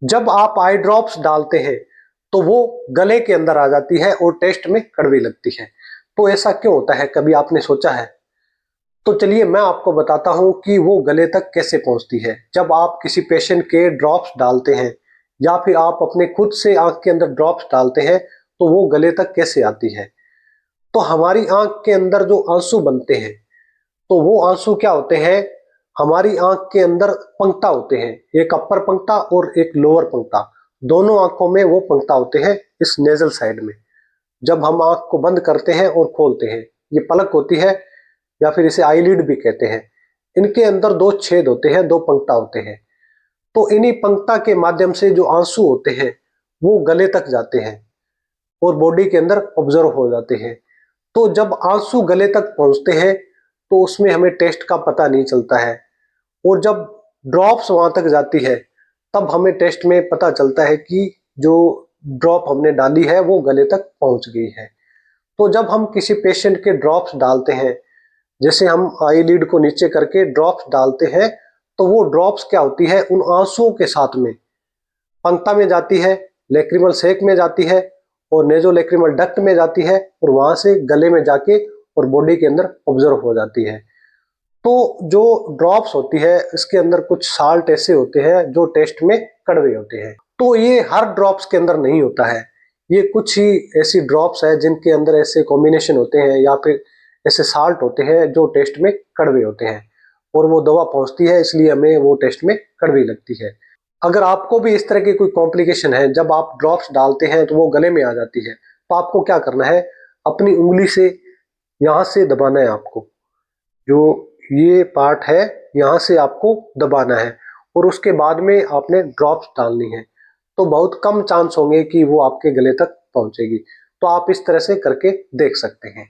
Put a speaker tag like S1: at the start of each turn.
S1: जब आप eye drops डालते हैं तो वो गले के अंदर आ जाती है और टेस्ट में कड़वी लगती है। तो ऐसा क्यों होता है, कभी आपने सोचा है? तो चलिए मैं आपको बताता हूं कि वो गले तक कैसे पहुंचती है। जब आप किसी पेशेंट के ड्रॉप्स डालते हैं या फिर आप अपने खुद से आंख के अंदर ड्रॉप्स डालते हैं तो वो गले तक कैसे आती है। तो हमारी आंख के अंदर जो आंसू बनते हैं, तो वो आंसू क्या होते हैं, हमारी आंख के अंदर पंक्ता होते हैं, एक अपर पंक्ता और एक लोअर पंक्ता। दोनों आंखों में वो पंक्ता होते हैं इस नेजल साइड में। जब हम आंख को बंद करते हैं और खोलते हैं, ये पलक होती है या फिर इसे आईलिड भी कहते हैं। इनके अंदर दो छेद होते हैं, दो पंक्ता होते हैं। तो इन्हीं पंक्ता के माध्यम से जो आंसू होते हैं वो गले तक जाते हैं और बॉडी के अंदर ऑब्जर्व हो जाते हैं। तो जब आंसू गले तक पहुंचते हैं तो उसमें हमें टेस्ट का पता नहीं चलता है, और जब ड्रॉप्स वहां तक जाती है तब हमें टेस्ट में पता चलता है कि जो ड्रॉप हमने डाली है वो गले तक पहुंच गई है। तो जब हम किसी पेशेंट के ड्रॉप्स डालते हैं, जैसे हम आई लीड को नीचे करके ड्रॉप्स डालते हैं, तो वो ड्रॉप्स क्या होती है, उन आंसुओं के साथ में पंक्ता में जाती है, लेक्रिमल सेक में जाती है और नेजो लेक्रिमल डक्ट में जाती है और वहां से गले में जाके और बॉडी के अंदर ऑब्जर्व हो जाती है। तो जो ड्रॉप्स होती है इसके अंदर कुछ साल्ट ऐसे होते हैं जो टेस्ट में कड़वे होते हैं। तो ये हर ड्रॉप्स के अंदर नहीं होता है, ये कुछ ही ऐसी ड्रॉप्स है जिनके अंदर ऐसे कॉम्बिनेशन होते हैं या फिर ऐसे साल्ट होते हैं जो टेस्ट में कड़वे होते हैं, और वो दवा पहुंचती है इसलिए हमें वो टेस्ट में कड़वी लगती है। अगर आपको भी इस तरह की कोई कॉम्प्लिकेशन है, जब आप ड्रॉप्स डालते हैं तो वो गले में आ जाती है, तो आपको क्या करना है, अपनी उंगली से यहाँ से दबाना है आपको, जो ये पार्ट है यहाँ से आपको दबाना है और उसके बाद में आपने ड्रॉप्स डालनी है। तो बहुत कम चांस होंगे कि वो आपके गले तक पहुंचेगी। तो आप इस तरह से करके देख सकते हैं।